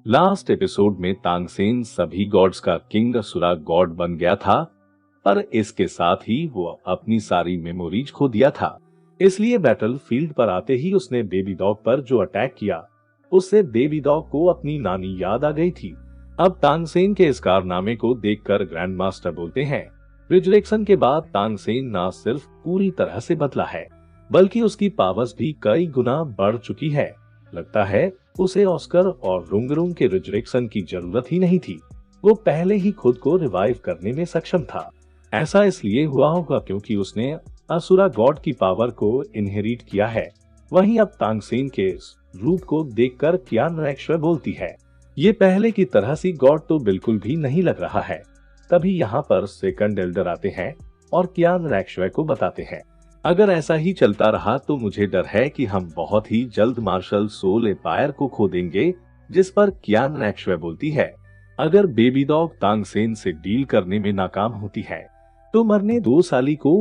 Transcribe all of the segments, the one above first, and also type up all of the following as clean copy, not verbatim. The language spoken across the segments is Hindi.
लास्ट एपिसोड में तांगसेन सभी गॉड्स का किंग असुरा गॉड बन गया था, पर इसके साथ ही वो अपनी सारी मेमोरीज खो दिया था। इसलिए बैटल फील्ड पर आते ही उसने बेबी डॉग पर जो अटैक किया, उससे बेबी डॉग को अपनी नानी याद आ गई थी। अब तांगसेन के इस कारनामे को देखकर ग्रैंड मास्टर बोलते हैं, रिजरेक्शन के बाद तांगसेन न सिर्फ पूरी तरह से बदला है, बल्कि उसकी पावर्स भी कई गुना बढ़ चुकी है। लगता है उसे ऑस्कर और रुंगरुंग के रिजरेक्शन की जरूरत ही नहीं थी। वो पहले ही खुद को रिवाइव करने में सक्षम था। ऐसा इसलिए हुआ होगा क्योंकि उसने असुरा गॉड की पावर को इनहेरिट किया है। वहीं अब तांगसेन के इस रूप को देखकर कियान रैक्शवे बोलती है, ये पहले की तरह सी गॉड तो बिल्कुल भी नहीं लग रहा है। तभी यहाँ पर सेकंड एल्डर आते हैं और कियान रैक्शवे को बताते हैं, अगर ऐसा ही चलता रहा तो मुझे डर है कि हम बहुत ही जल्द मार्शल सोल एम्पायर को खो देंगे। जिस पर कियान रैक्शवे बोलती है, अगर बेबी डॉग तांगसेन से डील करने में नाकाम होती है तो मरने 2 साली को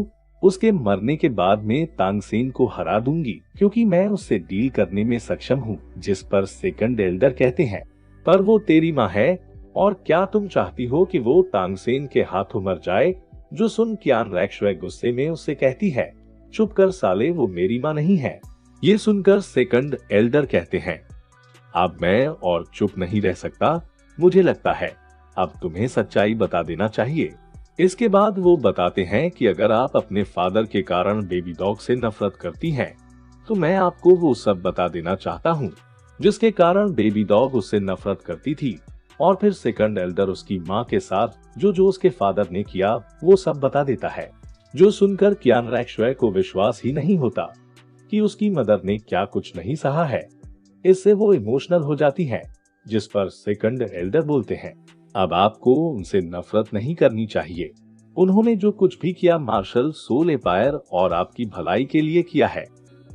उसके मरने के बाद में तांगसेन को हरा दूंगी, क्योंकि मैं उससे डील करने में सक्षम हूँ। जिस पर सेकंड एल्डर कहते हैं, पर वो तेरी माँ है और क्या तुम चाहती हो कि वो तांगसेन के हाथों मर जाए। जो सुन कियान रैक्शवे गुस्से में उससे कहती है, चुप कर साले, वो मेरी माँ नहीं है। ये सुनकर सेकंड एल्डर कहते हैं, अब मैं और चुप नहीं रह सकता। मुझे लगता है अब तुम्हें सच्चाई बता देना चाहिए। इसके बाद वो बताते हैं कि अगर आप अपने फादर के कारण बेबी डॉग से नफरत करती हैं, तो मैं आपको वो सब बता देना चाहता हूँ जिसके कारण बेबी डॉग उससे नफरत करती थी। और फिर सेकंड एल्डर उसकी माँ के साथ जो उसके फादर ने किया वो सब बता देता है। जो सुनकर कियान रैक्शवे को विश्वास ही नहीं होता कि उसकी मदर ने क्या कुछ नहीं सहा है। इससे वो इमोशनल हो जाती है। जिस पर सेकंड एल्डर बोलते हैं, अब आपको उनसे नफरत नहीं करनी चाहिए। उन्होंने जो कुछ भी किया मार्शल सोल एम्पायर और आपकी भलाई के लिए किया है,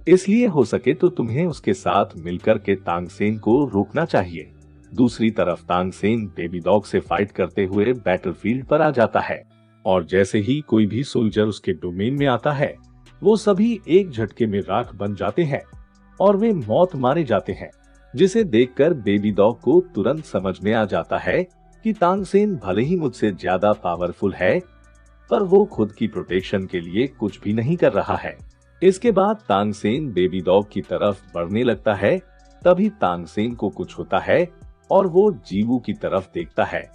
इसलिए हो सके तो तुम्हें उसके साथ मिलकर के तांगसेन को रोकना चाहिए। दूसरी तरफ तांगसेन बेबी डॉग से फाइट करते हुए बैटलफील्ड पर आ जाता है और जैसे ही कोई भी सोल्जर उसके डोमेन में आता है, वो सभी एक झटके में राख बन जाते हैं और वे मौत मारे जाते हैं। जिसे देखकर बेबी डॉग को तुरंत समझ में आ जाता है कि तांगसेन भले ही मुझसे ज्यादा पावरफुल है, पर वो खुद की प्रोटेक्शन के लिए कुछ भी नहीं कर रहा है। इसके बाद तांगसेन बेबी डॉग की तरफ बढ़ने लगता है। तभी तांगसेन को कुछ होता है और वो जीवू की तरफ देखता है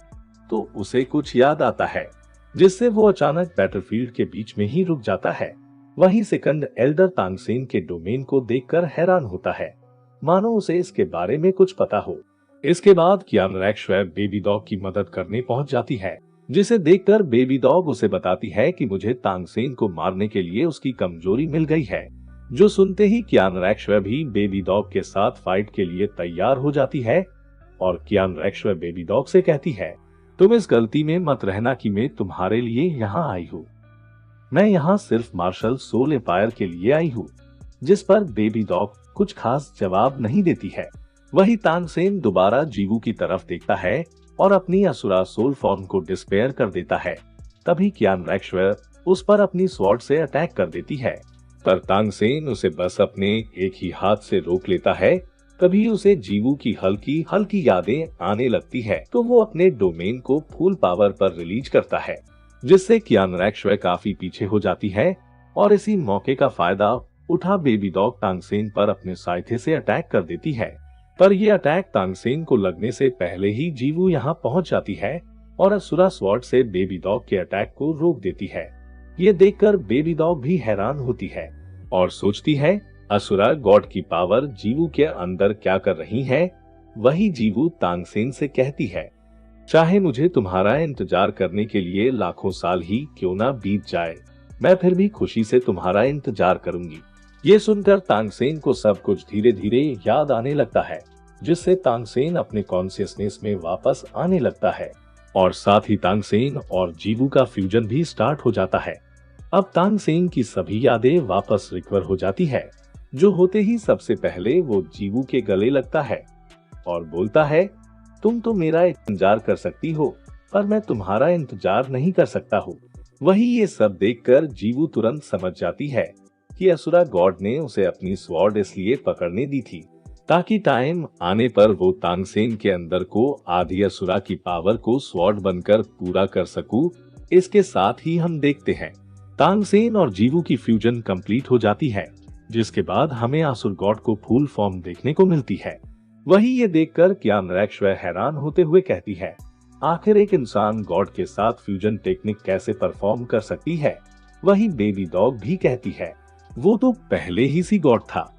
तो उसे कुछ याद आता है, जिससे वो अचानक बैटलफील्ड के बीच में ही रुक जाता है। वहीं सेकंड एल्डर तांगसेन के डोमेन को देखकर हैरान होता है, मानो उसे इसके बारे में कुछ पता हो। इसके बाद कियान रैक्शवे बेबी डॉग की मदद करने पहुंच जाती है, जिसे देखकर बेबी डॉग उसे बताती है कि मुझे तांगसेन को मारने के लिए उसकी कमजोरी मिल गई है। जो सुनते ही कियान रैक्शवे भी बेबी डॉग के साथ फाइट के लिए तैयार हो जाती है और कियान रैक्शवे बेबी डॉग से कहती है, तुम इस गलती में मत रहना कि मैं तुम्हारे लिए यहाँ आई हूँ। मैं यहाँ सिर्फ मार्शल सोल एम्पायर के लिए आई हूँ। जिस पर बेबी डॉग कुछ खास जवाब नहीं देती है। वही तांगसेन दोबारा जीवू की तरफ देखता है और अपनी असुरा सोल फॉर्म को डिस्पेयर कर देता है। तभी कियान रैक्शवे उस पर अपनी स्वॉर्ड से अटैक कर देती है, पर तांगसेन उसे बस अपने एक ही हाथ से रोक लेता है। तभी उसे जीवू की हल्की हल्की यादें आने लगती है, तो वो अपने डोमेन को फुल पावर पर रिलीज करता है, जिससे कियान रैक्शवे काफी पीछे हो जाती है और इसी मौके का फायदा उठा बेबी डॉग तांगसेन पर अपने साइथे से अटैक कर देती है। पर ये अटैक तांगसेन को लगने से पहले ही जीवू यहाँ पहुँच जाती है और असुरा स्वॉर्ड से बेबी डॉग के अटैक को रोक देती है। ये देखकर बेबी डॉग भी हैरान होती है और सोचती है, असुरा गॉड की पावर जीवू के अंदर क्या कर रही है। वही जीवू तांगसेन से कहती है, चाहे मुझे तुम्हारा इंतजार करने के लिए लाखों साल ही क्यों ना बीत जाए, मैं फिर भी खुशी से तुम्हारा इंतजार करूंगी। ये सुनकर तांगसेन को सब कुछ धीरे धीरे याद आने लगता है, जिससे तांगसेन अपने कॉन्शियसनेस में वापस आने लगता है और साथ ही तांगसेन और जीवू का फ्यूजन भी स्टार्ट हो जाता है। अब तांगसेन की सभी यादें वापस रिकवर हो जाती है। जो होते ही सबसे पहले वो जीवू के गले लगता है और बोलता है, तुम तो मेरा इंतजार कर सकती हो, पर मैं तुम्हारा इंतजार नहीं कर सकता हूँ। वही ये सब देखकर जीवू तुरंत समझ जाती है कि असुरा गॉड ने उसे अपनी स्वॉर्ड इसलिए पकड़ने दी थी ताकि टाइम आने पर वो तानसेन के अंदर को आधी असुरा की पावर को स्वॉर्ड बनकर पूरा कर सकूं। इसके साथ ही हम देखते हैं तानसेन और जीवू की फ्यूजन कंप्लीट हो जाती है, जिसके बाद हमें आसुर गॉड को फुल फॉर्म देखने को मिलती है। वहीं ये देखकर कियान रैक्शवे हैरान होते हुए कहती है, आखिर एक इंसान गॉड के साथ फ्यूजन टेक्निक कैसे परफॉर्म कर सकती है। वहीं बेबी डॉग भी कहती है, वो तो पहले ही सी गॉड था,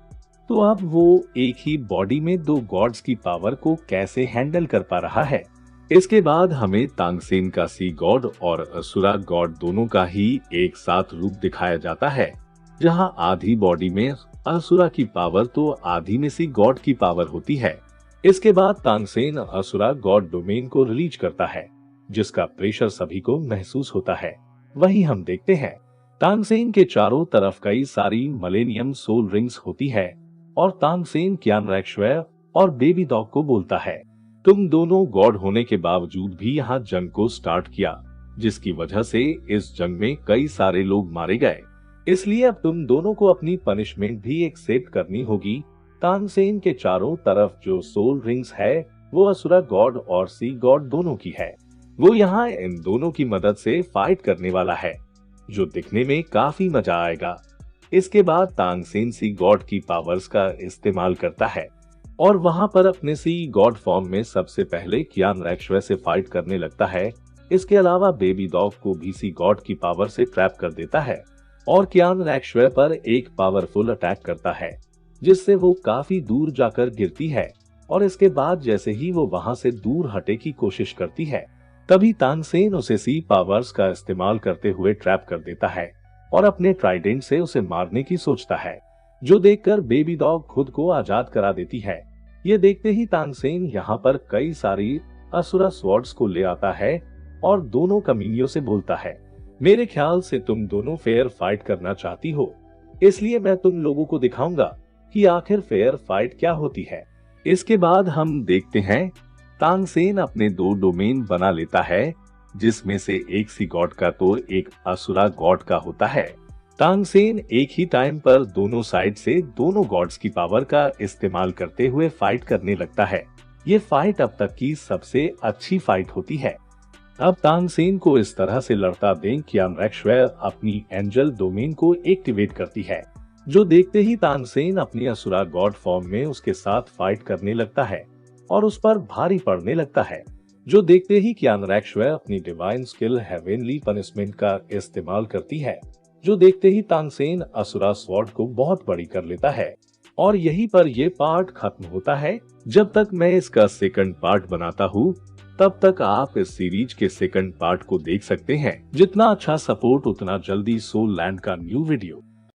तो अब वो एक ही बॉडी में दो गॉड्स की पावर को कैसे हैंडल कर पा रहा है। इसके बाद हमें तांगसेन का सी गॉड और असुरा गॉड दोनों का ही एक साथ रूप दिखाया जाता है, जहां आधी बॉडी में असुरा की पावर तो आधी में सी गॉड की पावर होती है। इसके बाद तांगसेन असुरा गॉड डोमेन को रिलीज करता है, जिसका प्रेशर सभी को महसूस होता है। वहीं हम देखते हैं तांगसेन के चारों तरफ कई सारी मिलेनियम सोल रिंग्स होती है और तांगसेन कियान रैक्शवे और बेबी डॉग को बोलता है, तुम दोनों गॉड होने के बावजूद भी यहाँ जंग को स्टार्ट किया, जिसकी वजह से इस जंग में कई सारे लोग मारे गए। इसलिए अब तुम दोनों को अपनी पनिशमेंट भी एक्सेप्ट करनी होगी। तानसेन के चारों तरफ जो सोल रिंग्स है वो असुरा गॉड और सी गॉड दोनों की है। वो यहाँ इन दोनों की मदद से फाइट करने वाला है, जो दिखने में काफी मजा आएगा। इसके बाद तांगसेन सी गॉड की पावर्स का इस्तेमाल करता है और वहां पर अपने सी गॉड फॉर्म में सबसे पहले कियान रैक्शवे से फाइट करने लगता है। इसके अलावा बेबी डॉग को भी सी गॉड की पावर से ट्रैप कर देता है और कियान रैक्शवे पर एक पावरफुल अटैक करता है, जिससे वो काफी दूर जाकर गिरती है। और इसके बाद जैसे ही वो वहां से दूर हटे की कोशिश करती है, तभी तांगसेन उसे सी पावर्स का इस्तेमाल करते हुए ट्रैप कर देता है और अपने ट्राइडेंट से उसे मारने की सोचता है, जो देखकर बेबी डॉग खुद को आजाद करा देती है। ये देखते ही तांगसेन यहाँ पर कई सारी असुरा स्वॉर्ड्स को ले आता है और दोनों कमीनियों से बोलता है, मेरे ख्याल से तुम दोनों फेयर फाइट करना चाहती हो, इसलिए मैं तुम लोगों को दिखाऊंगा कि आखिर फेयर फाइट क्या होती है। इसके बाद हम देखते हैं तांगसेन अपने दो डोमेन बना लेता है, जिसमें से एक सी गॉड का तो एक असुरा गॉड का होता है। तांगसेन एक ही टाइम पर दोनों साइड से दोनों गॉड्स की पावर का इस्तेमाल करते हुए फाइट करने लगता है। ये फाइट अब तक की सबसे अच्छी फाइट होती है। अब तांगसेन को इस तरह से लड़ता देख कियान रैक्शवे अपनी एंजल डोमेन को एक्टिवेट करती है, जो देखते ही तांगसेन अपनी असुरा गॉड फॉर्म में उसके साथ फाइट करने लगता है और उस पर भारी पड़ने लगता है, जो देखते ही कियान रैक्शवे अपनी डिवाइन स्किल हेवेनली पनिशमेंट का इस्तेमाल करती है, जो देखते ही तांगसेन असुरा स्वॉर्ड को बहुत बड़ी कर लेता है। और यहीं पर ये पार्ट खत्म होता है। जब तक मैं इसका सेकंड पार्ट बनाता हूँ, तब तक आप इस सीरीज के सेकंड पार्ट को देख सकते हैं। जितना अच्छा सपोर्ट उतना जल्दी सोल लैंड का न्यू वीडियो।